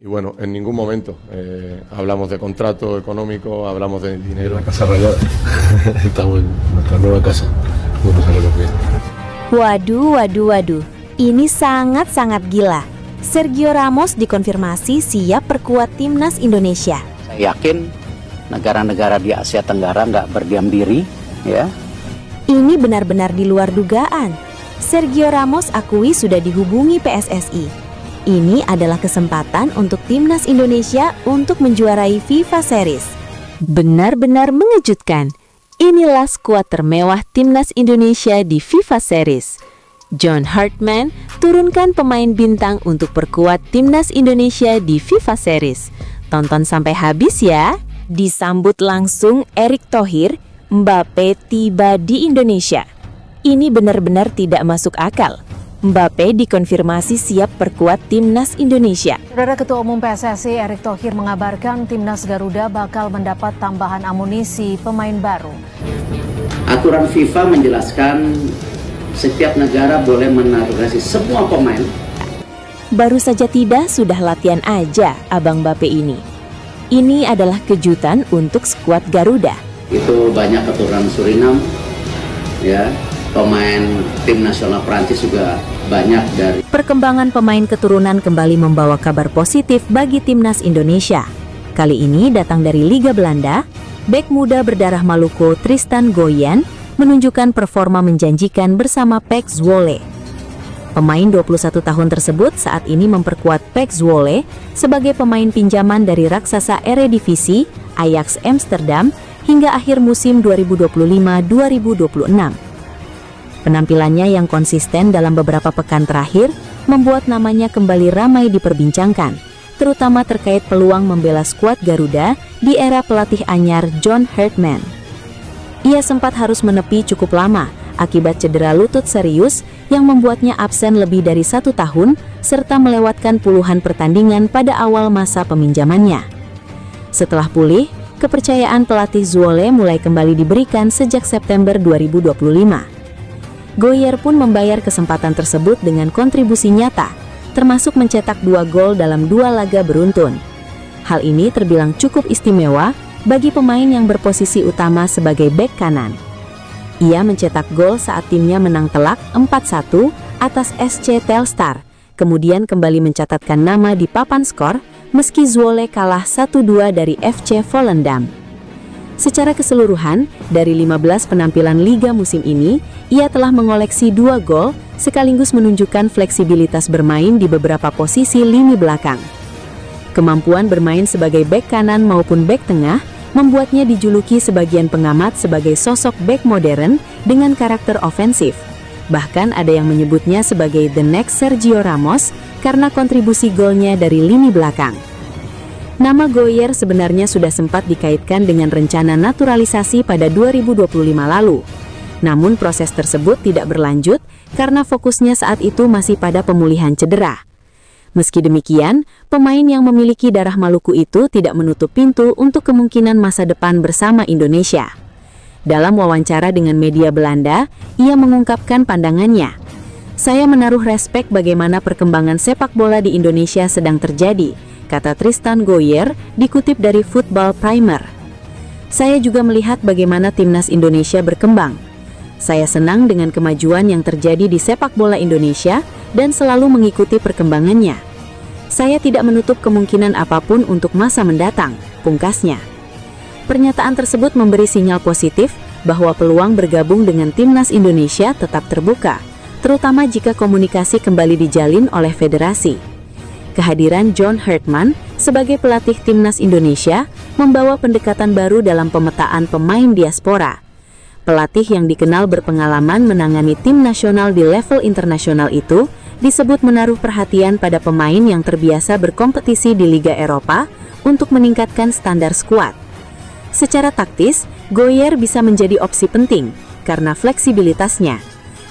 Y bueno, en ningún momento hablamos de contrato económico, hablamos de dinero. La casa rayada. Estamos en nuestra nueva casa. Bueno, bien. Waduh. Ini sangat-sangat gila. Sergio Ramos dikonfirmasi siap perkuat timnas Indonesia. Saya yakin negara-negara di Asia Tenggara nggak berdiam diri, ya. Ini benar-benar di luar dugaan. Sergio Ramos akui sudah dihubungi PSSI. Ini adalah kesempatan untuk timnas Indonesia untuk menjuarai FIFA Series. Benar-benar mengejutkan. Inilah skuad termewah timnas Indonesia di FIFA Series. John Hartman turunkan pemain bintang untuk perkuat timnas Indonesia di FIFA Series. Tonton sampai habis ya. Disambut langsung Erick Thohir, Mbappe tiba di Indonesia. Ini benar-benar tidak masuk akal. Mbappe dikonfirmasi siap perkuat timnas Indonesia. Saudara Ketua Umum PSSI Erick Thohir mengabarkan timnas Garuda bakal mendapat tambahan amunisi pemain baru. Aturan FIFA menjelaskan setiap negara boleh menaturalisasi semua pemain. Baru saja tiba sudah latihan aja Abang Mbappe ini. Ini adalah kejutan untuk skuad Garuda. Itu banyak keturunan Suriname, ya. Pemain tim nasional Prancis juga banyak dari. Perkembangan pemain keturunan kembali membawa kabar positif bagi timnas Indonesia. Kali ini datang dari Liga Belanda, bek muda berdarah Maluku Tristan Goyen menunjukkan performa menjanjikan bersama PEC Zwolle. Pemain 21 tahun tersebut saat ini memperkuat PEC Zwolle sebagai pemain pinjaman dari raksasa Eredivisie Ajax Amsterdam hingga akhir musim 2025-2026. Penampilannya yang konsisten dalam beberapa pekan terakhir membuat namanya kembali ramai diperbincangkan, terutama terkait peluang membela skuad Garuda di era pelatih anyar John Hartman. Ia sempat harus menepi cukup lama akibat cedera lutut serius yang membuatnya absen lebih dari 1 tahun serta melewatkan puluhan pertandingan pada awal masa peminjamannya. Setelah pulih, kepercayaan pelatih Zwolle mulai kembali diberikan sejak September 2025. Goyer pun membayar kesempatan tersebut dengan kontribusi nyata, termasuk mencetak 2 gol dalam 2 laga beruntun. Hal ini terbilang cukup istimewa bagi pemain yang berposisi utama sebagai bek kanan. Ia mencetak gol saat timnya menang telak 4-1 atas SC Telstar, kemudian kembali mencatatkan nama di papan skor meski Zwolle kalah 1-2 dari FC Volendam. Secara keseluruhan, dari 15 penampilan Liga musim ini, ia telah mengoleksi 2 gol sekaligus menunjukkan fleksibilitas bermain di beberapa posisi lini belakang. Kemampuan bermain sebagai bek kanan maupun bek tengah membuatnya dijuluki sebagian pengamat sebagai sosok bek modern dengan karakter ofensif. Bahkan ada yang menyebutnya sebagai the next Sergio Ramos karena kontribusi golnya dari lini belakang. Nama Goyer sebenarnya sudah sempat dikaitkan dengan rencana naturalisasi pada 2025 lalu. Namun proses tersebut tidak berlanjut karena fokusnya saat itu masih pada pemulihan cedera. Meski demikian, pemain yang memiliki darah Maluku itu tidak menutup pintu untuk kemungkinan masa depan bersama Indonesia. Dalam wawancara dengan media Belanda, ia mengungkapkan pandangannya. "Saya menaruh respek bagaimana perkembangan sepak bola di Indonesia sedang terjadi," kata Tristan Goyer dikutip dari Football Primer. "Saya juga melihat bagaimana timnas Indonesia berkembang. Saya senang dengan kemajuan yang terjadi di sepak bola Indonesia dan selalu mengikuti perkembangannya. Saya tidak menutup kemungkinan apapun untuk masa mendatang," pungkasnya. Pernyataan tersebut memberi sinyal positif bahwa peluang bergabung dengan timnas Indonesia tetap terbuka, terutama jika komunikasi kembali dijalin oleh federasi. Kehadiran John Hartman sebagai pelatih timnas Indonesia membawa pendekatan baru dalam pemetaan pemain diaspora. Pelatih yang dikenal berpengalaman menangani tim nasional di level internasional itu disebut menaruh perhatian pada pemain yang terbiasa berkompetisi di Liga Eropa untuk meningkatkan standar skuad. Secara taktis, Goyer bisa menjadi opsi penting karena fleksibilitasnya.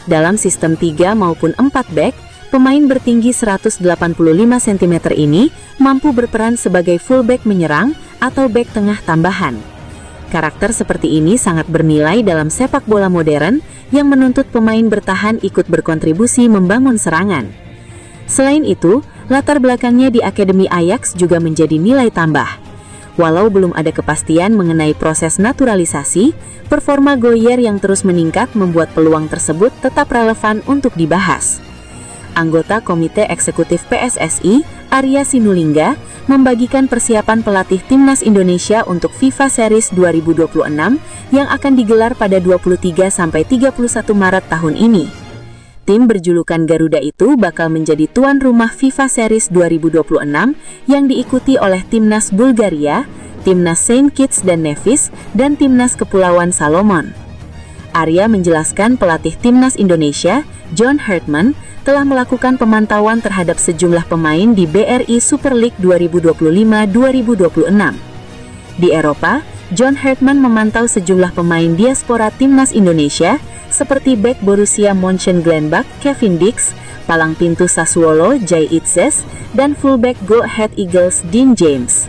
Dalam sistem 3 maupun 4 back, pemain bertinggi 185 cm ini mampu berperan sebagai fullback menyerang atau back tengah tambahan. Karakter seperti ini sangat bernilai dalam sepak bola modern yang menuntut pemain bertahan ikut berkontribusi membangun serangan. Selain itu, latar belakangnya di Akademi Ajax juga menjadi nilai tambah. Walau belum ada kepastian mengenai proses naturalisasi, performa Goyer yang terus meningkat membuat peluang tersebut tetap relevan untuk dibahas. Anggota Komite Eksekutif PSSI, Arya Sinulinga, membagikan persiapan pelatih Timnas Indonesia untuk FIFA Series 2026 yang akan digelar pada 23 sampai 31 Maret tahun ini. Tim berjulukan Garuda itu bakal menjadi tuan rumah FIFA Series 2026 yang diikuti oleh Timnas Bulgaria, Timnas Saint Kitts dan Nevis, dan Timnas Kepulauan Salomon. Arya menjelaskan pelatih Timnas Indonesia, John Hartman, telah melakukan pemantauan terhadap sejumlah pemain di BRI Super League 2025-2026. Di Eropa, John Hartman memantau sejumlah pemain diaspora Timnas Indonesia, seperti bek Borussia Mönchengladbach Kevin Dix, palang pintu Sassuolo Jay Itzes, dan fullback Go Ahead Eagles Dean James.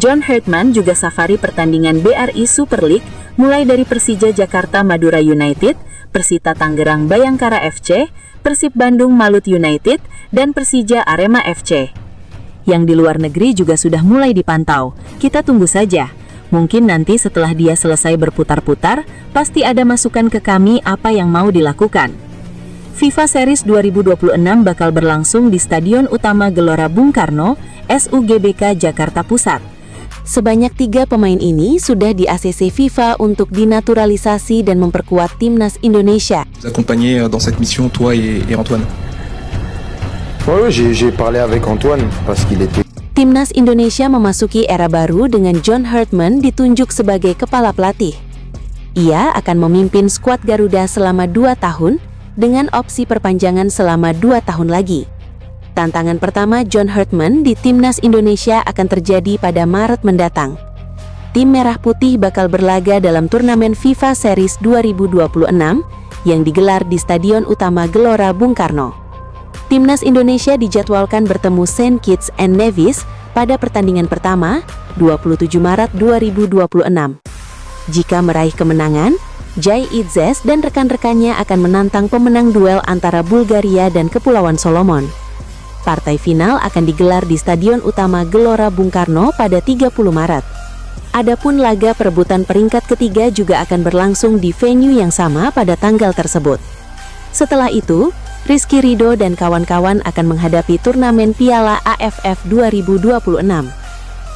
John Hartman juga safari pertandingan BRI Super League mulai dari Persija Jakarta Madura United, Persita Tangerang Bayangkara FC, Persib Bandung Malut United, dan Persija Arema FC. Yang di luar negeri juga sudah mulai dipantau, kita tunggu saja. Mungkin nanti setelah dia selesai berputar-putar, pasti ada masukan ke kami apa yang mau dilakukan. FIFA Series 2026 bakal berlangsung di Stadion Utama Gelora Bung Karno, SUGBK Jakarta Pusat. Sebanyak 3 pemain ini sudah di ACC FIFA untuk dinaturalisasi dan memperkuat Timnas Indonesia. Accompagner dans cette mission toi et Antoine. Oui, j'ai parlé avec Antoine parce qu'il était. Timnas Indonesia memasuki era baru dengan John Hartman ditunjuk sebagai kepala pelatih. Ia akan memimpin skuad Garuda selama 2 tahun dengan opsi perpanjangan selama 2 tahun lagi. Tantangan pertama John Hartman di Timnas Indonesia akan terjadi pada Maret mendatang. Tim Merah Putih bakal berlaga dalam turnamen FIFA Series 2026 yang digelar di Stadion Utama Gelora Bung Karno. Timnas Indonesia dijadwalkan bertemu Saint Kitts and Nevis pada pertandingan pertama, 27 Maret 2026. Jika meraih kemenangan, Jay Itzes dan rekan-rekannya akan menantang pemenang duel antara Bulgaria dan Kepulauan Solomon. Partai final akan digelar di Stadion Utama Gelora Bung Karno pada 30 Maret. Adapun laga perebutan peringkat ketiga juga akan berlangsung di venue yang sama pada tanggal tersebut. Setelah itu, Rizky Ridho dan kawan-kawan akan menghadapi turnamen Piala AFF 2026.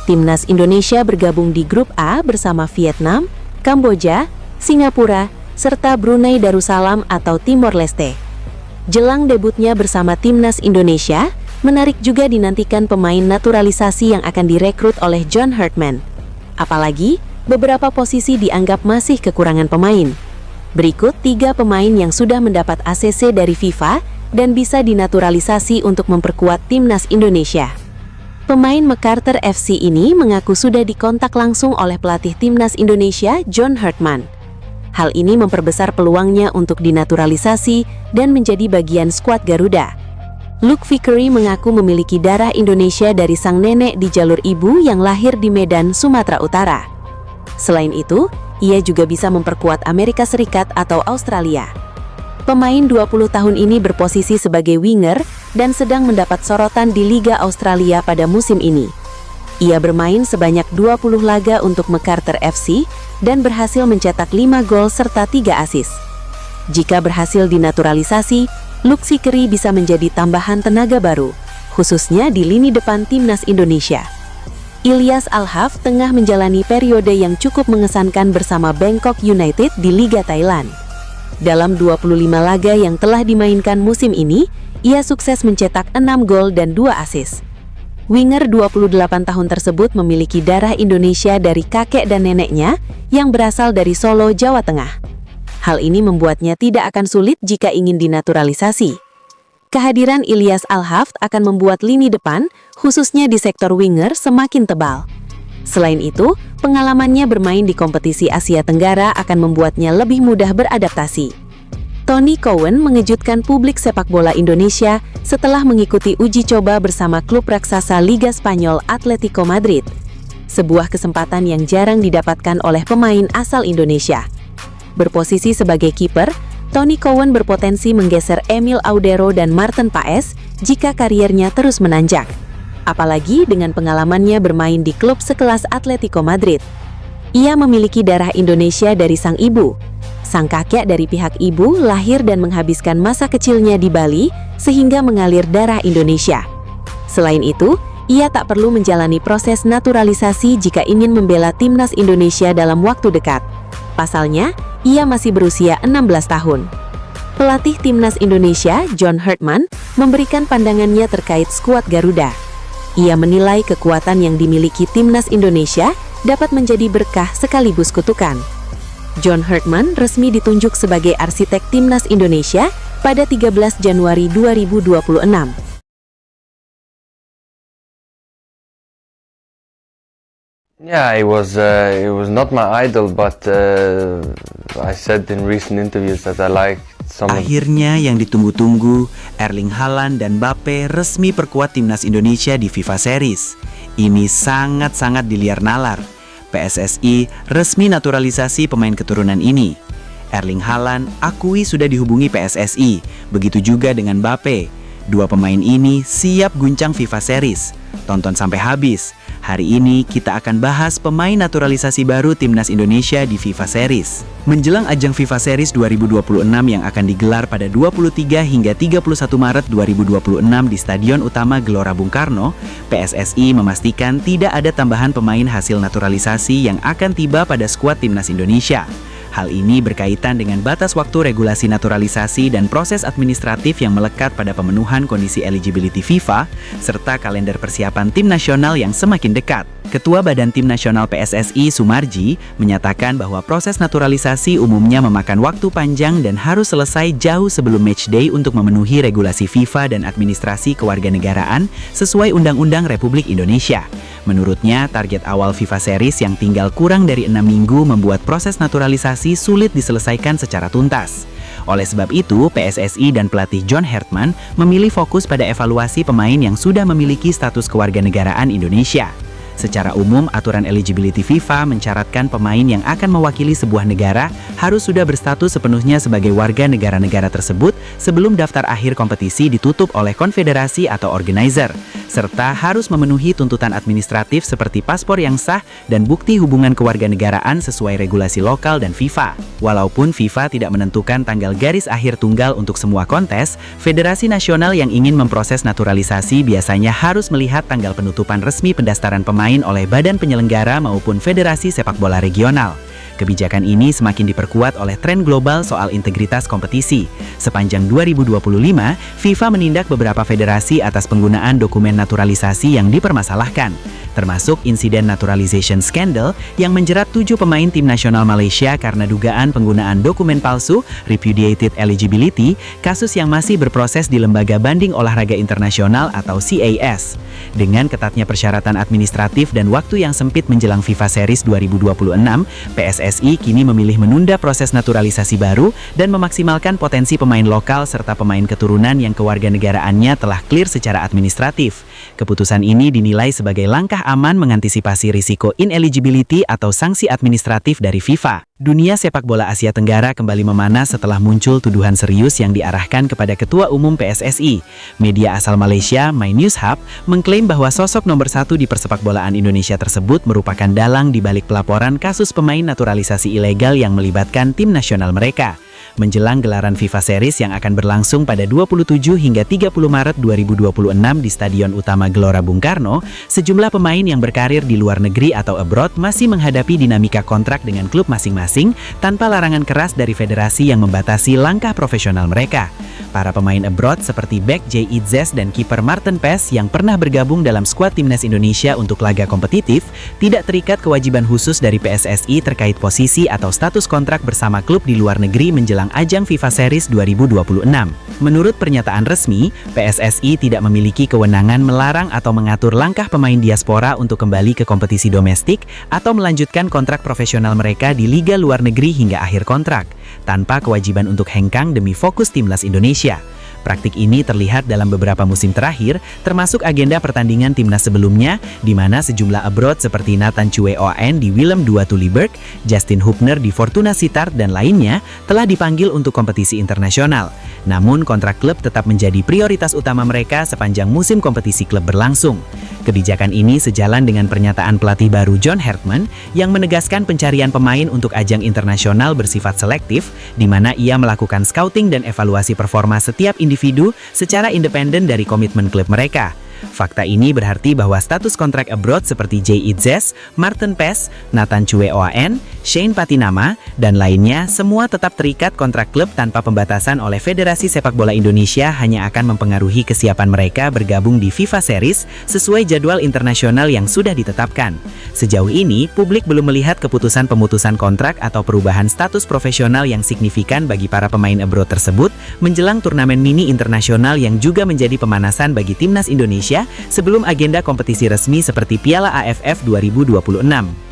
Timnas Indonesia bergabung di grup A bersama Vietnam, Kamboja, Singapura, serta Brunei Darussalam atau Timor Leste. Jelang debutnya bersama Timnas Indonesia, menarik juga dinantikan pemain naturalisasi yang akan direkrut oleh John Hartman. Apalagi, beberapa posisi dianggap masih kekurangan pemain. Berikut 3 pemain yang sudah mendapat ACC dari FIFA dan bisa dinaturalisasi untuk memperkuat Timnas Indonesia. Pemain MacArthur FC ini mengaku sudah dikontak langsung oleh pelatih Timnas Indonesia, John Hartman. Hal ini memperbesar peluangnya untuk dinaturalisasi dan menjadi bagian skuad Garuda. Luke Vickery mengaku memiliki darah Indonesia dari sang nenek di jalur ibu yang lahir di Medan, Sumatera Utara. Selain itu, ia juga bisa memperkuat Amerika Serikat atau Australia. Pemain 20 tahun ini berposisi sebagai winger dan sedang mendapat sorotan di Liga Australia pada musim ini. Ia bermain sebanyak 20 laga untuk MacArthur FC dan berhasil mencetak 5 gol serta 3 assist. Jika berhasil dinaturalisasi, Luke Vickery bisa menjadi tambahan tenaga baru, khususnya di lini depan Timnas Indonesia. Ilyas Al-Haf tengah menjalani periode yang cukup mengesankan bersama Bangkok United di Liga Thailand. Dalam 25 laga yang telah dimainkan musim ini, ia sukses mencetak 6 gol dan 2 assist. Winger 28 tahun tersebut memiliki darah Indonesia dari kakek dan neneknya yang berasal dari Solo, Jawa Tengah. Hal ini membuatnya tidak akan sulit jika ingin dinaturalisasi. Kehadiran Ilyas Al-Haf akan membuat lini depan, khususnya di sektor winger, semakin tebal. Selain itu, pengalamannya bermain di kompetisi Asia Tenggara akan membuatnya lebih mudah beradaptasi. Tony Cowan mengejutkan publik sepak bola Indonesia setelah mengikuti uji coba bersama klub raksasa Liga Spanyol Atletico Madrid. Sebuah kesempatan yang jarang didapatkan oleh pemain asal Indonesia. Berposisi sebagai kiper, Tony Cowan berpotensi menggeser Emil Audero dan Martin Paes jika kariernya terus menanjak. Apalagi dengan pengalamannya bermain di klub sekelas Atletico Madrid. Ia memiliki darah Indonesia dari sang ibu. Sang kakek dari pihak ibu lahir dan menghabiskan masa kecilnya di Bali sehingga mengalir darah Indonesia. Selain itu, ia tak perlu menjalani proses naturalisasi jika ingin membela timnas Indonesia dalam waktu dekat. Pasalnya, ia masih berusia 16 tahun. Pelatih timnas Indonesia, John Hartman, memberikan pandangannya terkait skuad Garuda. Ia menilai kekuatan yang dimiliki timnas Indonesia dapat menjadi berkah sekaligus kutukan. John Hartman resmi ditunjuk sebagai arsitek timnas Indonesia pada 13 Januari 2026. Yeah, it was not my idol, but I said in recent interviews that I like some. Akhirnya yang ditunggu-tunggu, Erling Haaland dan Mbappe resmi perkuat timnas Indonesia di FIFA Series. Ini sangat-sangat diliar nalar. PSSI resmi naturalisasi pemain keturunan ini. Erling Haaland akui sudah dihubungi PSSI, begitu juga dengan Mbappe. Dua pemain ini siap guncang FIFA Series. Tonton sampai habis. Hari ini kita akan bahas pemain naturalisasi baru timnas Indonesia di FIFA Series. Menjelang ajang FIFA Series 2026 yang akan digelar pada 23 hingga 31 Maret 2026 di Stadion Utama Gelora Bung Karno, PSSI memastikan tidak ada tambahan pemain hasil naturalisasi yang akan tiba pada skuad timnas Indonesia. Hal ini berkaitan dengan batas waktu regulasi naturalisasi dan proses administratif yang melekat pada pemenuhan kondisi eligibility FIFA, serta kalender persiapan tim nasional yang semakin dekat. Ketua Badan Tim Nasional PSSI, Sumarji, menyatakan bahwa proses naturalisasi umumnya memakan waktu panjang dan harus selesai jauh sebelum matchday untuk memenuhi regulasi FIFA dan administrasi kewarganegaraan sesuai Undang-Undang Republik Indonesia. Menurutnya, target awal FIFA Series yang tinggal kurang dari 6 minggu membuat proses naturalisasi sulit diselesaikan secara tuntas. Oleh sebab itu, PSSI dan pelatih John Hartman memilih fokus pada evaluasi pemain yang sudah memiliki status kewarganegaraan Indonesia. Secara umum, aturan eligibility FIFA mencaratkan pemain yang akan mewakili sebuah negara harus sudah berstatus sepenuhnya sebagai warga negara-negara tersebut sebelum daftar akhir kompetisi ditutup oleh konfederasi atau organizer, serta harus memenuhi tuntutan administratif seperti paspor yang sah dan bukti hubungan kewarganegaraan sesuai regulasi lokal dan FIFA. Walaupun FIFA tidak menentukan tanggal garis akhir tunggal untuk semua kontes, federasi nasional yang ingin memproses naturalisasi biasanya harus melihat tanggal penutupan resmi pendaftaran pemain oleh badan penyelenggara maupun federasi sepak bola regional. Kebijakan ini semakin diperkuat oleh tren global soal integritas kompetisi. Sepanjang 2025, FIFA menindak beberapa federasi atas penggunaan dokumen naturalisasi yang dipermasalahkan, termasuk insiden naturalization scandal yang menjerat 7 pemain tim nasional Malaysia karena dugaan penggunaan dokumen palsu, repudiated eligibility, kasus yang masih berproses di Lembaga Banding Olahraga Internasional atau CAS. Dengan ketatnya persyaratan administratif dan waktu yang sempit menjelang FIFA Series 2026, PSSI kini memilih menunda proses naturalisasi baru dan memaksimalkan potensi pemain lokal serta pemain keturunan yang kewarganegaraannya telah clear secara administratif. Keputusan ini dinilai sebagai langkah aman mengantisipasi risiko ineligibility atau sanksi administratif dari FIFA. Dunia sepak bola Asia Tenggara kembali memanas setelah muncul tuduhan serius yang diarahkan kepada Ketua Umum PSSI. Media asal Malaysia, My News Hub, mengklaim bahwa sosok nomor 1 di persepakbolaan Indonesia tersebut merupakan dalang di balik pelaporan kasus pemain naturalisasi ilegal yang melibatkan tim nasional mereka. Menjelang gelaran FIFA Series yang akan berlangsung pada 27 hingga 30 Maret 2026 di Stadion Utama Gelora Bung Karno, sejumlah pemain yang berkarir di luar negeri atau abroad masih menghadapi dinamika kontrak dengan klub masing-masing tanpa larangan keras dari federasi yang membatasi langkah profesional mereka. Para pemain abroad seperti bek Jay Itzes dan kiper Martin Pes yang pernah bergabung dalam skuad timnas Indonesia untuk laga kompetitif tidak terikat kewajiban khusus dari PSSI terkait posisi atau status kontrak bersama klub di luar negeri menjelang ajang FIFA Series 2026. Menurut pernyataan resmi, PSSI tidak memiliki kewenangan melarang atau mengatur langkah pemain diaspora untuk kembali ke kompetisi domestik atau melanjutkan kontrak profesional mereka di liga luar negeri hingga akhir kontrak, tanpa kewajiban untuk hengkang demi fokus timnas Indonesia. Praktik ini terlihat dalam beberapa musim terakhir, termasuk agenda pertandingan timnas sebelumnya, di mana sejumlah abroad seperti Nathan Chue Oan di Willem II Tullyburg, Justin Hubner di Fortuna Sittard, dan lainnya telah dipanggil untuk kompetisi internasional. Namun kontrak klub tetap menjadi prioritas utama mereka sepanjang musim kompetisi klub berlangsung. Kebijakan ini sejalan dengan pernyataan pelatih baru John Hartman yang menegaskan pencarian pemain untuk ajang internasional bersifat selektif, di mana ia melakukan scouting dan evaluasi performa setiap individu secara independen dari komitmen klub mereka. Fakta ini berarti bahwa status kontrak abroad seperti Jay Itzes, Martin Pes, Nathan Chue Oan, Shane Patinama, dan lainnya semua tetap terikat kontrak klub tanpa pembatasan oleh Federasi Sepak Bola Indonesia hanya akan mempengaruhi kesiapan mereka bergabung di FIFA Series sesuai jadwal internasional yang sudah ditetapkan. Sejauh ini, publik belum melihat keputusan pemutusan kontrak atau perubahan status profesional yang signifikan bagi para pemain abroad tersebut menjelang turnamen mini internasional yang juga menjadi pemanasan bagi timnas Indonesia sebelum agenda kompetisi resmi seperti Piala AFF 2026.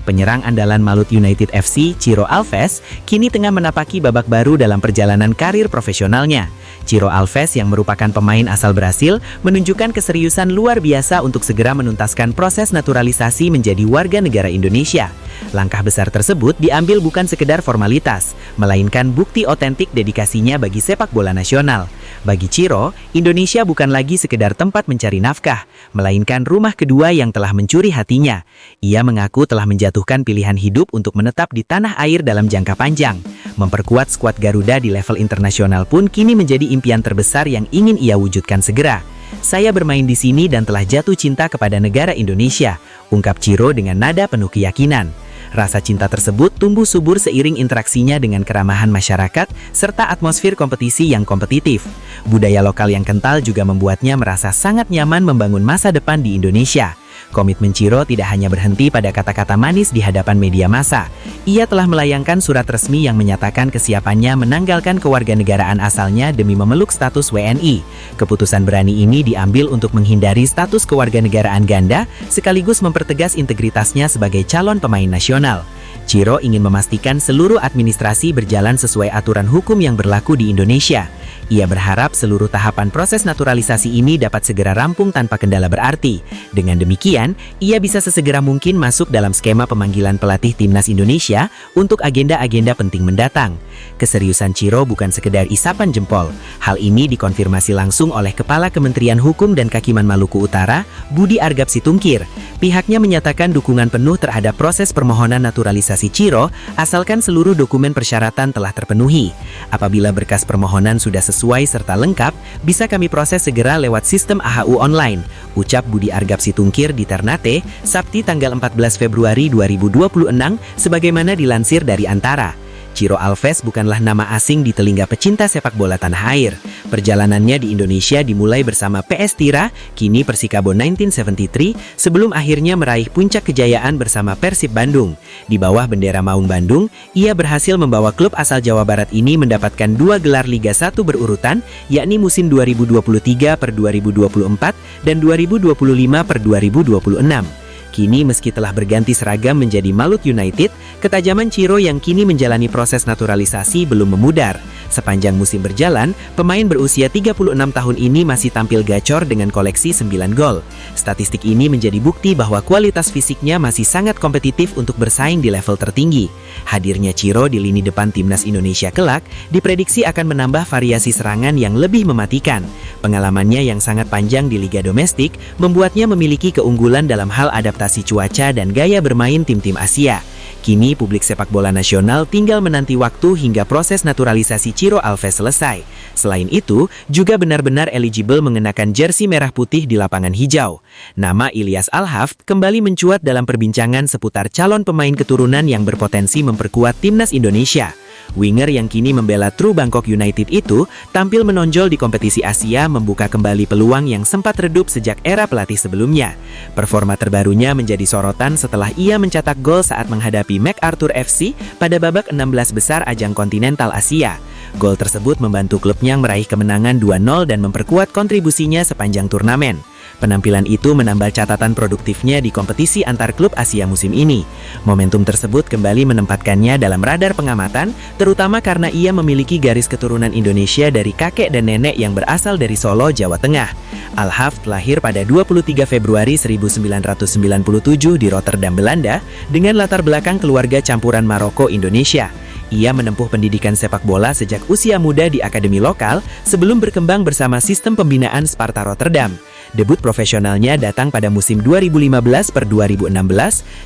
Penyerang andalan Malut United FC, Ciro Alves, kini tengah menapaki babak baru dalam perjalanan karir profesionalnya. Ciro Alves yang merupakan pemain asal Brasil menunjukkan keseriusan luar biasa untuk segera menuntaskan proses naturalisasi menjadi warga negara Indonesia. Langkah besar tersebut diambil bukan sekedar formalitas, melainkan bukti otentik dedikasinya bagi sepak bola nasional. Bagi Ciro, Indonesia bukan lagi sekedar tempat mencari nafkah, melainkan rumah kedua yang telah mencuri hatinya. Ia mengaku telah menjatuhkan pilihan hidup untuk menetap di tanah air dalam jangka panjang. Memperkuat skuad Garuda di level internasional pun kini menjadi impian terbesar yang ingin ia wujudkan segera. Saya bermain di sini dan telah jatuh cinta kepada negara Indonesia, ungkap Ciro dengan nada penuh keyakinan. Rasa cinta tersebut tumbuh subur seiring interaksinya dengan keramahan masyarakat serta atmosfer kompetisi yang kompetitif. Budaya lokal yang kental juga membuatnya merasa sangat nyaman membangun masa depan di Indonesia. Komitmen Ciro tidak hanya berhenti pada kata-kata manis di hadapan media massa. Ia telah melayangkan surat resmi yang menyatakan kesiapannya menanggalkan kewarganegaraan asalnya demi memeluk status WNI. Keputusan berani ini diambil untuk menghindari status kewarganegaraan ganda, sekaligus mempertegas integritasnya sebagai calon pemain nasional. Ciro ingin memastikan seluruh administrasi berjalan sesuai aturan hukum yang berlaku di Indonesia. Ia berharap seluruh tahapan proses naturalisasi ini dapat segera rampung tanpa kendala berarti. Dengan demikian, ia bisa sesegera mungkin masuk dalam skema pemanggilan pelatih timnas Indonesia untuk agenda-agenda penting mendatang. Keseriusan Ciro bukan sekedar isapan jempol. Hal ini dikonfirmasi langsung oleh Kepala Kementerian Hukum dan Kehakiman Maluku Utara, Budi Argap Situngkir. Pihaknya menyatakan dukungan penuh terhadap proses permohonan naturalisasi Ciro, asalkan seluruh dokumen persyaratan telah terpenuhi. Apabila berkas permohonan sudah sesuai serta lengkap, bisa kami proses segera lewat sistem AHU online, ucap Budi Argap Situngkir di Ternate, Sabtu tanggal 14 Februari 2026, sebagaimana dilansir dari Antara. Ciro Alves bukanlah nama asing di telinga pecinta sepak bola tanah air. Perjalanannya di Indonesia dimulai bersama PS Tira, kini Persikabo 1973, sebelum akhirnya meraih puncak kejayaan bersama Persib Bandung. Di bawah bendera Maung Bandung, ia berhasil membawa klub asal Jawa Barat ini mendapatkan 2 gelar Liga 1 berurutan, yakni musim 2023-2024 dan 2025-2026. Kini meski telah berganti seragam menjadi Malut United, ketajaman Ciro yang kini menjalani proses naturalisasi belum memudar. Sepanjang musim berjalan, pemain berusia 36 tahun ini masih tampil gacor dengan koleksi 9 gol. Statistik ini menjadi bukti bahwa kualitas fisiknya masih sangat kompetitif untuk bersaing di level tertinggi. Hadirnya Ciro di lini depan timnas Indonesia kelak diprediksi akan menambah variasi serangan yang lebih mematikan. Pengalamannya yang sangat panjang di liga domestik membuatnya memiliki keunggulan dalam hal adaptasi cuaca dan gaya bermain tim-tim Asia. Kini publik sepak bola nasional tinggal menanti waktu hingga proses naturalisasi Ciro Alves selesai. Selain itu, juga benar-benar eligible mengenakan jersey merah putih di lapangan hijau. Nama Ilyas Al-Hafd kembali mencuat dalam perbincangan seputar calon pemain keturunan yang berpotensi memperkuat timnas Indonesia. Winger yang kini membela True Bangkok United itu tampil menonjol di kompetisi Asia, membuka kembali peluang yang sempat redup sejak era pelatih sebelumnya. Performa terbarunya menjadi sorotan setelah ia mencetak gol saat menghadapi MacArthur FC pada babak 16 besar ajang kontinental Asia. Gol tersebut membantu klubnya meraih kemenangan 2-0 dan memperkuat kontribusinya sepanjang turnamen. Penampilan itu menambah catatan produktifnya di kompetisi antar klub Asia musim ini. Momentum tersebut kembali menempatkannya dalam radar pengamatan, terutama karena ia memiliki garis keturunan Indonesia dari kakek dan nenek yang berasal dari Solo, Jawa Tengah. Al-Hafd lahir pada 23 Februari 1997 di Rotterdam, Belanda, dengan latar belakang keluarga campuran Maroko Indonesia. Ia menempuh pendidikan sepak bola sejak usia muda di akademi lokal sebelum berkembang bersama sistem pembinaan Sparta Rotterdam. Debut profesionalnya datang pada musim 2015 per 2016.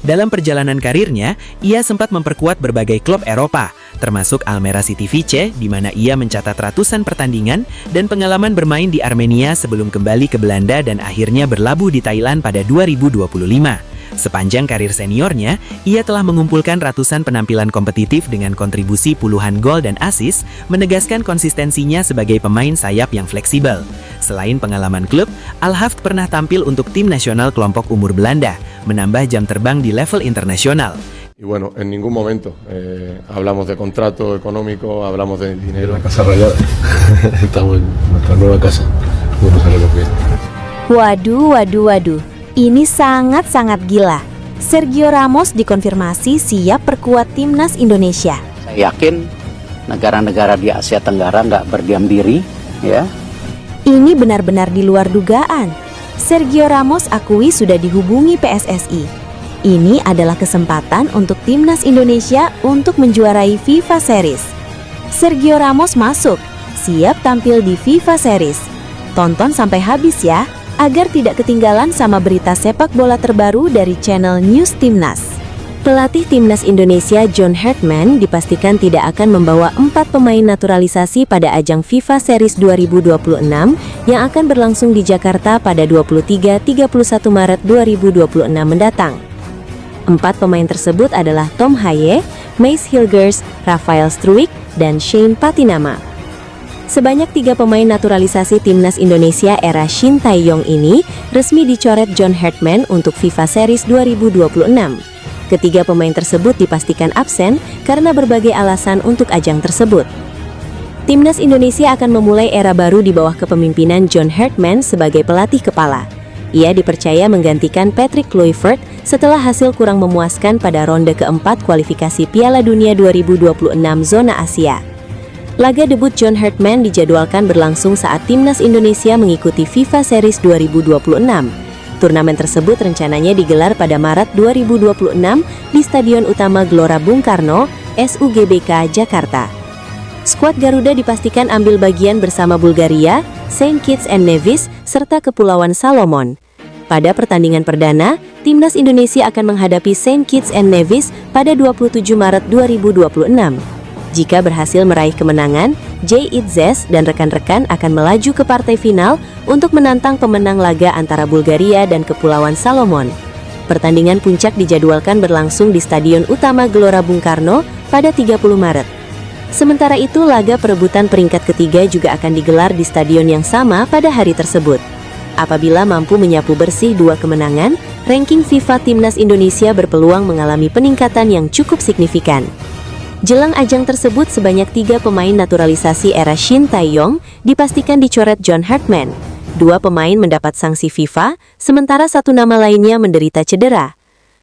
Dalam perjalanan karirnya, ia sempat memperkuat berbagai klub Eropa, termasuk Almere City Vice, di mana ia mencatat ratusan pertandingan dan pengalaman bermain di Armenia sebelum kembali ke Belanda dan akhirnya berlabuh di Thailand pada 2025. Sepanjang karir seniornya, ia telah mengumpulkan ratusan penampilan kompetitif dengan kontribusi puluhan gol dan assist, menegaskan konsistensinya sebagai pemain sayap yang fleksibel. Selain pengalaman klub, Al-Hafd pernah tampil untuk tim nasional kelompok umur Belanda, menambah jam terbang di level internasional. Y bueno, en ningún momento hablamos de contrato económico, hablamos de dinero. La Casa Rayada. Estamos en nuestra nueva casa. Buenos Aires. Waduh. Ini sangat-sangat gila. Sergio Ramos dikonfirmasi siap perkuat timnas Indonesia. Saya yakin negara-negara di Asia Tenggara nggak berdiam diri, ya. Ini benar-benar di luar dugaan. Sergio Ramos akui sudah dihubungi PSSI. Ini adalah kesempatan untuk timnas Indonesia untuk menjuarai FIFA Series. Sergio Ramos masuk, siap tampil di FIFA Series. Tonton sampai habis ya, agar tidak ketinggalan sama berita sepak bola terbaru dari channel News Timnas. Pelatih timnas Indonesia John Hartman dipastikan tidak akan membawa 4 pemain naturalisasi pada ajang FIFA Series 2026 yang akan berlangsung di Jakarta pada 23-31 Maret 2026 mendatang. 4 pemain tersebut adalah Tom Haye, Mace Hilgers, Rafael Struijk, dan Shane Patinama. Sebanyak 3 pemain naturalisasi timnas Indonesia era Shin Tae-yong ini resmi dicoret John Hartman untuk FIFA Series 2026. Ketiga pemain tersebut dipastikan absen karena berbagai alasan untuk ajang tersebut. Timnas Indonesia akan memulai era baru di bawah kepemimpinan John Hartman sebagai pelatih kepala. Ia dipercaya menggantikan Patrick Kluivert setelah hasil kurang memuaskan pada ronde keempat kualifikasi Piala Dunia 2026 zona Asia. Laga debut John Hartman dijadwalkan berlangsung saat timnas Indonesia mengikuti FIFA Series 2026. Turnamen tersebut rencananya digelar pada Maret 2026 di Stadion Utama Gelora Bung Karno, SUGBK, Jakarta. Skuad Garuda dipastikan ambil bagian bersama Bulgaria, Saint Kitts and Nevis, serta Kepulauan Salomon. Pada pertandingan perdana, timnas Indonesia akan menghadapi Saint Kitts and Nevis pada 27 Maret 2026. Jika berhasil meraih kemenangan, Jay Itzes dan rekan-rekan akan melaju ke partai final untuk menantang pemenang laga antara Bulgaria dan Kepulauan Salomon. Pertandingan puncak dijadwalkan berlangsung di Stadion Utama Gelora Bung Karno pada 30 Maret. Sementara itu, laga perebutan peringkat ketiga juga akan digelar di stadion yang sama pada hari tersebut. Apabila mampu menyapu bersih 2 kemenangan, ranking FIFA Timnas Indonesia berpeluang mengalami peningkatan yang cukup signifikan. Jelang ajang tersebut, sebanyak 3 pemain naturalisasi era Shin Tae-yong dipastikan dicoret John Hartman. 2 pemain mendapat sanksi FIFA, sementara 1 nama lainnya menderita cedera.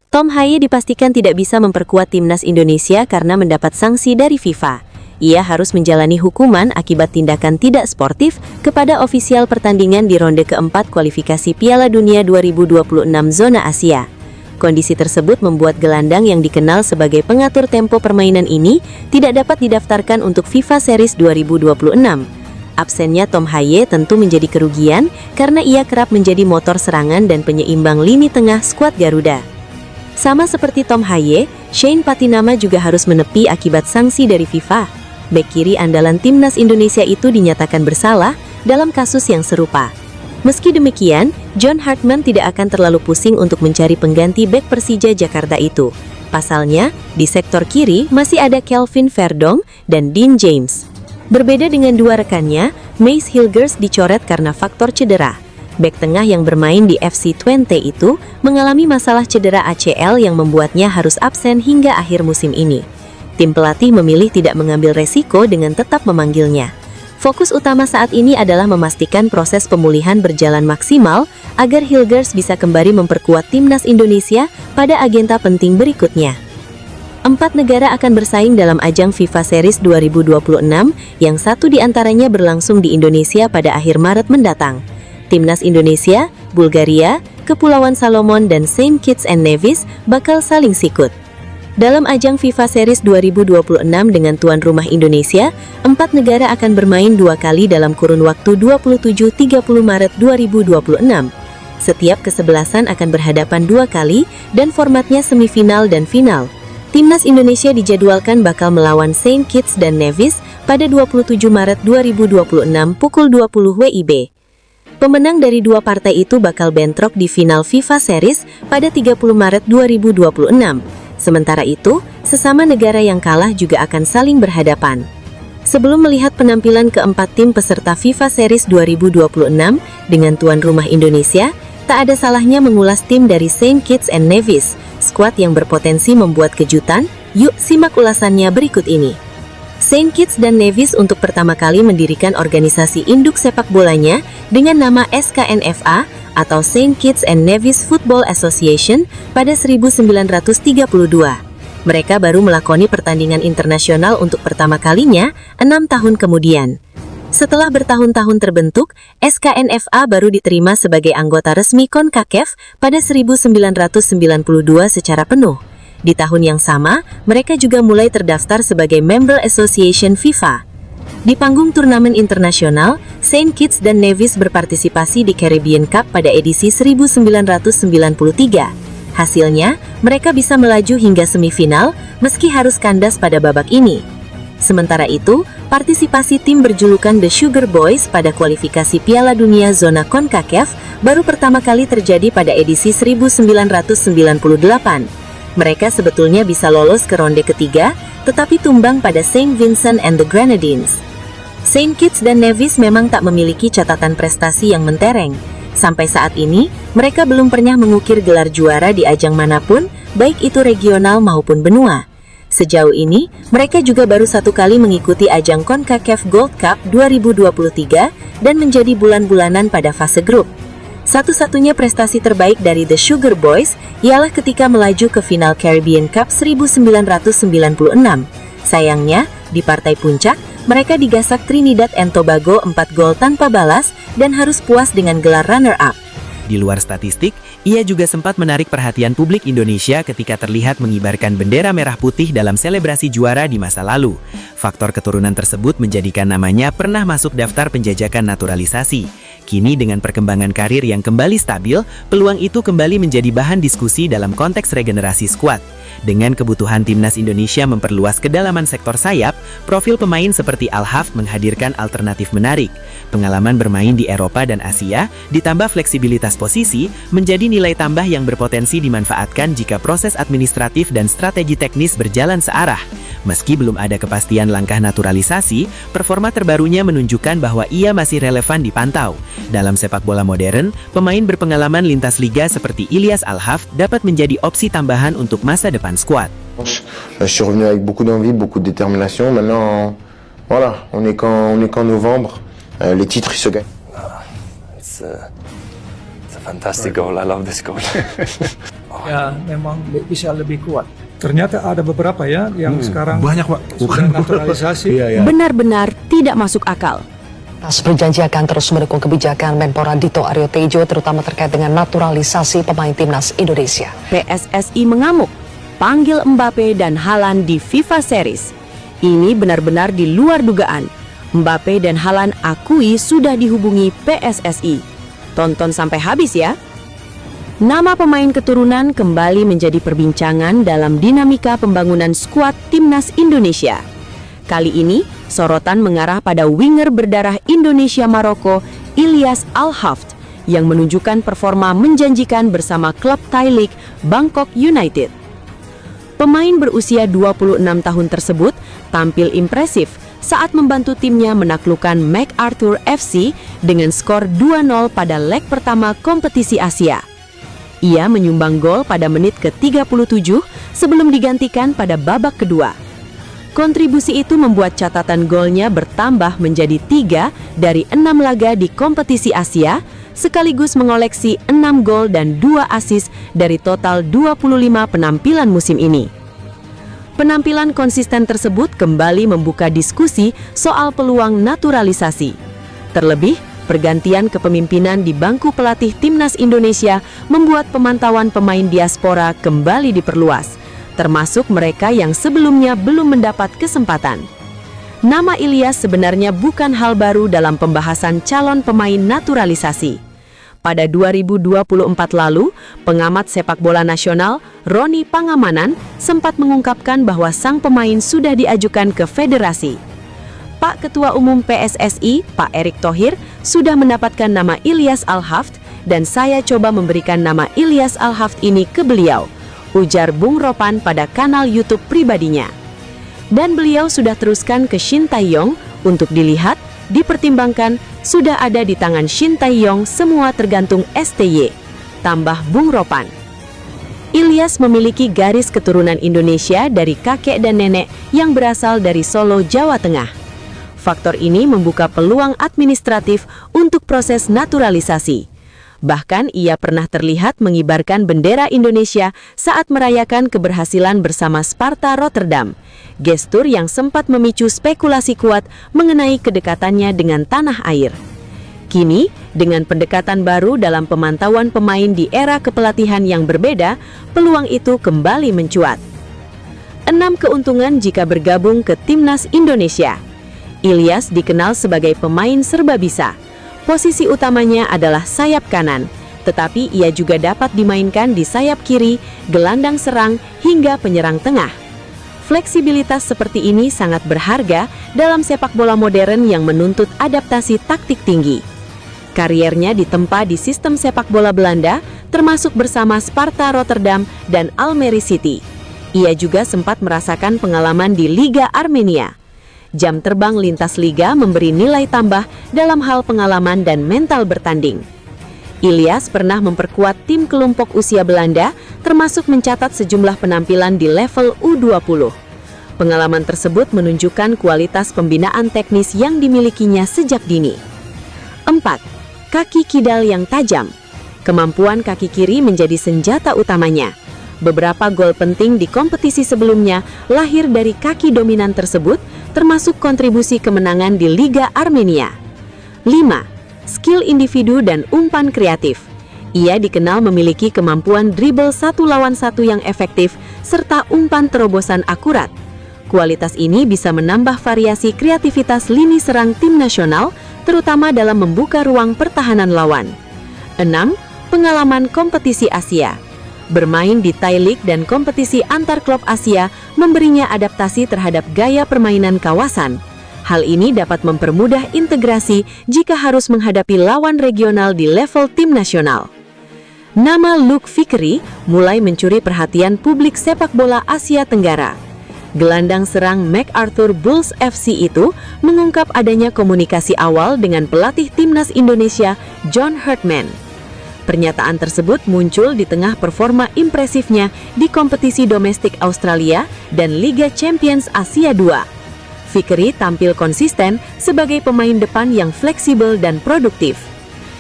Tom Haye dipastikan tidak bisa memperkuat timnas Indonesia karena mendapat sanksi dari FIFA. Ia harus menjalani hukuman akibat tindakan tidak sportif kepada ofisial pertandingan di ronde keempat kualifikasi Piala Dunia 2026 zona Asia. Kondisi tersebut membuat gelandang yang dikenal sebagai pengatur tempo permainan ini tidak dapat didaftarkan untuk FIFA Series 2026. Absennya Tom Haye tentu menjadi kerugian karena ia kerap menjadi motor serangan dan penyeimbang lini tengah skuad Garuda. Sama seperti Tom Haye, Shane Patinama juga harus menepi akibat sanksi dari FIFA. Bek kiri andalan timnas Indonesia itu dinyatakan bersalah dalam kasus yang serupa. Meski demikian, John Hartman tidak akan terlalu pusing untuk mencari pengganti bek Persija Jakarta itu. Pasalnya, di sektor kiri masih ada Kelvin Verdong dan Dean James. Berbeda dengan 2 rekannya, Mace Hilgers dicoret karena faktor cedera. Bek tengah yang bermain di FC Twente itu mengalami masalah cedera ACL yang membuatnya harus absen hingga akhir musim ini. Tim pelatih memilih tidak mengambil resiko dengan tetap memanggilnya. Fokus utama saat ini adalah memastikan proses pemulihan berjalan maksimal agar Hilgers bisa kembali memperkuat timnas Indonesia pada agenda penting berikutnya. 4 negara akan bersaing dalam ajang FIFA Series 2026 yang satu diantaranya berlangsung di Indonesia pada akhir Maret mendatang. Timnas Indonesia, Bulgaria, Kepulauan Salomon, dan Saint Kitts and Nevis bakal saling sikut. Dalam ajang FIFA Series 2026 dengan tuan rumah Indonesia, 4 negara akan bermain 2 kali dalam kurun waktu 27-30 Maret 2026. Setiap kesebelasan akan berhadapan 2 kali dan formatnya semifinal dan final. Timnas Indonesia dijadwalkan bakal melawan Saint Kitts dan Nevis pada 27 Maret 2026 pukul 20 WIB. Pemenang dari 2 partai itu bakal bentrok di final FIFA Series pada 30 Maret 2026. Sementara itu, sesama negara yang kalah juga akan saling berhadapan. Sebelum melihat penampilan keempat tim peserta FIFA Series 2026 dengan tuan rumah Indonesia, tak ada salahnya mengulas tim dari Saint Kitts and Nevis, skuad yang berpotensi membuat kejutan. Yuk simak ulasannya berikut ini. Saint Kitts dan Nevis untuk pertama kali mendirikan organisasi induk sepak bolanya dengan nama SKNFA atau Saint Kitts and Nevis Football Association pada 1932. Mereka baru melakoni pertandingan internasional untuk pertama kalinya 6 tahun kemudian. Setelah bertahun-tahun terbentuk, SKNFA baru diterima sebagai anggota resmi CONCACAF pada 1992 secara penuh. Di tahun yang sama, mereka juga mulai terdaftar sebagai Member Association FIFA. Di panggung turnamen internasional, Saint Kitts dan Nevis berpartisipasi di Caribbean Cup pada edisi 1993. Hasilnya, mereka bisa melaju hingga semifinal meski harus kandas pada babak ini. Sementara itu, partisipasi tim berjulukan The Sugar Boys pada kualifikasi Piala Dunia zona CONCACAF baru pertama kali terjadi pada edisi 1998. Mereka sebetulnya bisa lolos ke ronde ketiga, tetapi tumbang pada Saint Vincent and the Grenadines. Saint Kitts dan Nevis memang tak memiliki catatan prestasi yang mentereng. Sampai saat ini, mereka belum pernah mengukir gelar juara di ajang manapun, baik itu regional maupun benua. Sejauh ini, mereka juga baru 1 kali mengikuti ajang CONCACAF Gold Cup 2023 dan menjadi bulan-bulanan pada fase grup. Satu-satunya prestasi terbaik dari The Sugar Boys ialah ketika melaju ke final Caribbean Cup 1996. Sayangnya, di partai puncak, mereka digasak Trinidad and Tobago 4 gol tanpa balas dan harus puas dengan gelar runner-up. Di luar statistik, ia juga sempat menarik perhatian publik Indonesia ketika terlihat mengibarkan bendera merah putih dalam selebrasi juara di masa lalu. Faktor keturunan tersebut menjadikan namanya pernah masuk daftar penjajakan naturalisasi. Kini dengan perkembangan karir yang kembali stabil, peluang itu kembali menjadi bahan diskusi dalam konteks regenerasi skuad. Dengan kebutuhan timnas Indonesia memperluas kedalaman sektor sayap, profil pemain seperti Al-Hafd menghadirkan alternatif menarik. Pengalaman bermain di Eropa dan Asia, ditambah fleksibilitas posisi, menjadi nilai tambah yang berpotensi dimanfaatkan jika proses administratif dan strategi teknis berjalan searah. Meski belum ada kepastian langkah naturalisasi, performa terbarunya menunjukkan bahwa ia masih relevan dipantau. Dalam sepak bola modern, pemain berpengalaman lintas liga seperti Ilyas Al-Hafd dapat menjadi opsi tambahan untuk masa depan skuad. Je suis revenu avec beaucoup d'envie, beaucoup de détermination. Maintenant, voilà, on est qu'en novembre. Les titres ils se gagnent. It's a fantastic goal. I love this goal. Ya, memang bisa lebih kuat. Ternyata ada beberapa ya yang sekarang banyak, Pak. Bukan naturalisasi. Benar-benar tidak masuk akal. PAS berjanji akan terus mendukung kebijakan Menpora Dito Aryo Tejo terutama terkait dengan naturalisasi pemain timnas Indonesia. PSSI mengamuk, panggil Mbappe dan Haaland di FIFA Series. Ini benar-benar di luar dugaan. Mbappe dan Haaland akui sudah dihubungi PSSI. Tonton sampai habis ya. Nama pemain keturunan kembali menjadi perbincangan dalam dinamika pembangunan skuad timnas Indonesia. Kali ini, sorotan mengarah pada winger berdarah Indonesia Maroko, Ilyas Al-Hafd, yang menunjukkan performa menjanjikan bersama klub Thai League Bangkok United. Pemain berusia 26 tahun tersebut tampil impresif saat membantu timnya menaklukkan MacArthur FC dengan skor 2-0 pada leg pertama kompetisi Asia. Ia menyumbang gol pada menit ke-37 sebelum digantikan pada babak kedua. Kontribusi itu membuat catatan golnya bertambah menjadi 3 dari 6 laga di kompetisi Asia, sekaligus mengoleksi 6 gol dan 2 assist dari total 25 penampilan musim ini. Penampilan konsisten tersebut kembali membuka diskusi soal peluang naturalisasi. Terlebih, pergantian kepemimpinan di bangku pelatih Timnas Indonesia membuat pemantauan pemain diaspora kembali diperluas, termasuk mereka yang sebelumnya belum mendapat kesempatan. Nama Ilyas sebenarnya bukan hal baru dalam pembahasan calon pemain naturalisasi. Pada 2024 lalu, pengamat sepak bola nasional Roni Pangamanan sempat mengungkapkan bahwa sang pemain sudah diajukan ke federasi. Pak Ketua Umum PSSI, Pak Erick Thohir, sudah mendapatkan nama Ilyas Al-Hafd dan saya coba memberikan nama Ilyas Al-Hafd ini ke beliau, ujar Bung Ropan pada kanal YouTube pribadinya. Dan beliau sudah teruskan ke Shin Tae-yong untuk dilihat, dipertimbangkan, sudah ada di tangan Shin Tae-yong, semua tergantung STY, tambah Bung Ropan. Ilyas memiliki garis keturunan Indonesia dari kakek dan nenek yang berasal dari Solo, Jawa Tengah. Faktor ini membuka peluang administratif untuk proses naturalisasi. Bahkan ia pernah terlihat mengibarkan bendera Indonesia saat merayakan keberhasilan bersama Sparta Rotterdam, gestur yang sempat memicu spekulasi kuat mengenai kedekatannya dengan tanah air. Kini, dengan pendekatan baru dalam pemantauan pemain di era kepelatihan yang berbeda, peluang itu kembali mencuat. 6 keuntungan jika bergabung ke Timnas Indonesia. Ilyas dikenal sebagai pemain serba bisa. Posisi utamanya adalah sayap kanan, tetapi ia juga dapat dimainkan di sayap kiri, gelandang serang, hingga penyerang tengah. Fleksibilitas seperti ini sangat berharga dalam sepak bola modern yang menuntut adaptasi taktik tinggi. Kariernya ditempa di sistem sepak bola Belanda, termasuk bersama Sparta Rotterdam dan Almere City. Ia juga sempat merasakan pengalaman di Liga Armenia. Jam terbang lintas liga memberi nilai tambah dalam hal pengalaman dan mental bertanding. Ilyas pernah memperkuat tim kelompok usia Belanda, termasuk mencatat sejumlah penampilan di level U20. Pengalaman tersebut menunjukkan kualitas pembinaan teknis yang dimilikinya sejak dini. 4. Kaki kidal yang tajam. Kemampuan kaki kiri menjadi senjata utamanya. Beberapa gol penting di kompetisi sebelumnya lahir dari kaki dominan tersebut, termasuk kontribusi kemenangan di Liga Armenia. 5. Skill individu dan umpan kreatif. Ia dikenal memiliki kemampuan dribble 1 lawan 1 yang efektif, serta umpan terobosan akurat. Kualitas ini bisa menambah variasi kreativitas lini serang tim nasional, terutama dalam membuka ruang pertahanan lawan. 6. Pengalaman kompetisi Asia. Bermain di Thai League dan kompetisi antar klub Asia memberinya adaptasi terhadap gaya permainan kawasan. Hal ini dapat mempermudah integrasi jika harus menghadapi lawan regional di level tim nasional. Nama Luke Vickery mulai mencuri perhatian publik sepak bola Asia Tenggara. Gelandang serang MacArthur Bulls FC itu mengungkap adanya komunikasi awal dengan pelatih Timnas Indonesia, John Herdman. Pernyataan tersebut muncul di tengah performa impresifnya di kompetisi domestik Australia dan Liga Champions Asia 2. Vickery tampil konsisten sebagai pemain depan yang fleksibel dan produktif.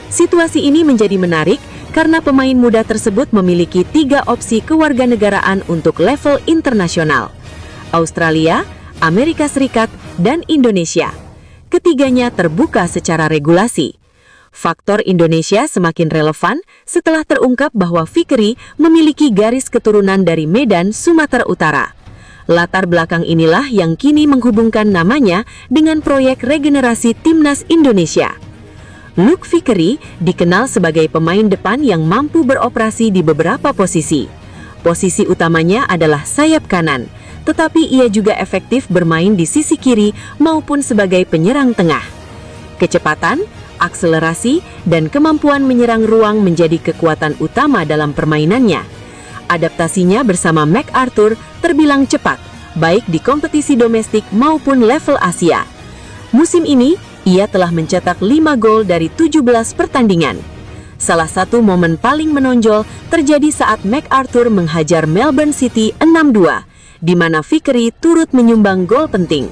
Situasi ini menjadi menarik karena pemain muda tersebut memiliki 3 opsi kewarganegaraan untuk level internasional: Australia, Amerika Serikat, dan Indonesia. Ketiganya terbuka secara regulasi. Faktor Indonesia semakin relevan setelah terungkap bahwa Vickery memiliki garis keturunan dari Medan, Sumatera Utara. Latar belakang inilah yang kini menghubungkan namanya dengan proyek regenerasi Timnas Indonesia. Luke Vickery dikenal sebagai pemain depan yang mampu beroperasi di beberapa posisi. Posisi utamanya adalah sayap kanan, tetapi ia juga efektif bermain di sisi kiri maupun sebagai penyerang tengah. Kecepatan, akselerasi, dan kemampuan menyerang ruang menjadi kekuatan utama dalam permainannya. Adaptasinya bersama MacArthur terbilang cepat, baik di kompetisi domestik maupun level Asia. Musim ini, ia telah mencetak 5 gol dari 17 pertandingan. Salah satu momen paling menonjol terjadi saat MacArthur menghajar Melbourne City 6-2 di mana Fikri turut menyumbang gol penting.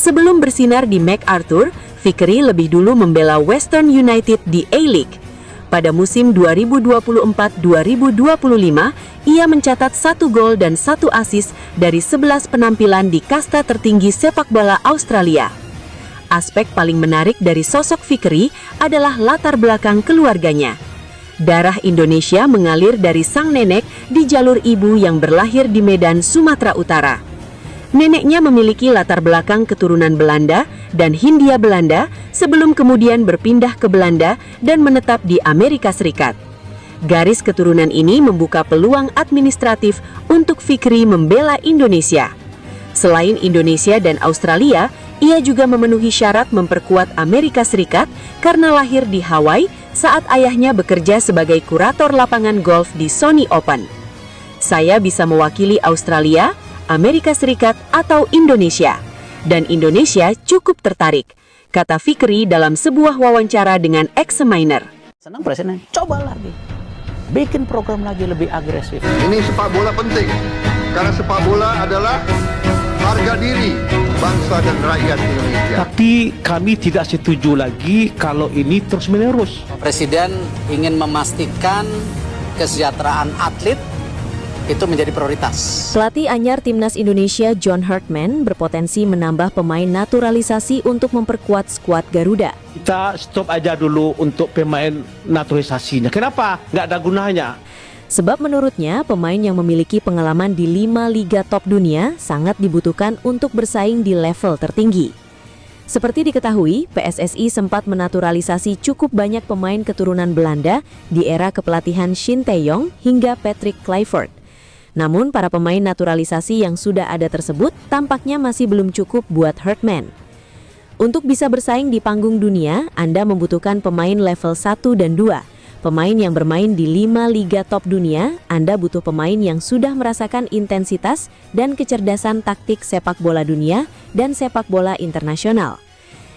Sebelum bersinar di MacArthur, Fikri lebih dulu membela Western United di A-League. Pada musim 2024-2025, ia mencatat 1 gol dan 1 assist dari 11 penampilan di kasta tertinggi sepak bola Australia. Aspek paling menarik dari sosok Fikri adalah latar belakang keluarganya. Darah Indonesia mengalir dari sang nenek di jalur ibu yang berlahir di Medan, Sumatera Utara. Neneknya memiliki latar belakang keturunan Belanda dan Hindia Belanda sebelum kemudian berpindah ke Belanda dan menetap di Amerika Serikat. Garis keturunan ini membuka peluang administratif untuk Fikri membela Indonesia. Selain Indonesia dan Australia, ia juga memenuhi syarat memperkuat Amerika Serikat karena lahir di Hawaii saat ayahnya bekerja sebagai kurator lapangan golf di Sony Open. Saya bisa mewakili Australia, Amerika Serikat, atau Indonesia. Dan Indonesia cukup tertarik, kata Fikri dalam sebuah wawancara dengan Examiner. Senang Presiden, coba lagi. Bikin program lagi lebih agresif. Ini sepak bola penting, karena sepak bola adalah harga diri bangsa dan rakyat Indonesia. Tapi kami tidak setuju lagi kalau ini terus-menerus. Presiden ingin memastikan kesejahteraan atlet itu menjadi prioritas. Pelatih anyar Timnas Indonesia John Hartman berpotensi menambah pemain naturalisasi untuk memperkuat skuad Garuda. Kita stop aja dulu untuk pemain naturalisasinya. Kenapa? Nggak ada gunanya. Sebab menurutnya pemain yang memiliki pengalaman di 5 liga top dunia sangat dibutuhkan untuk bersaing di level tertinggi. Seperti diketahui, PSSI sempat menaturalisasi cukup banyak pemain keturunan Belanda di era kepelatihan Shin Tae-yong hingga Patrick Kluivert. Namun para pemain naturalisasi yang sudah ada tersebut tampaknya masih belum cukup buat Hartman. Untuk bisa bersaing di panggung dunia, Anda membutuhkan pemain level 1 dan 2. Pemain yang bermain di 5 liga top dunia, Anda butuh pemain yang sudah merasakan intensitas dan kecerdasan taktik sepak bola dunia dan sepak bola internasional.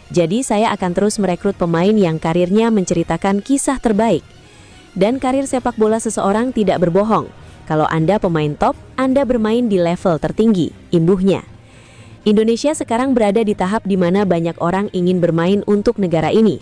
Jadi saya akan terus merekrut pemain yang karirnya menceritakan kisah terbaik. Dan karir sepak bola seseorang tidak berbohong. Kalau Anda pemain top, Anda bermain di level tertinggi, imbuhnya. Indonesia sekarang berada di tahap di mana banyak orang ingin bermain untuk negara ini.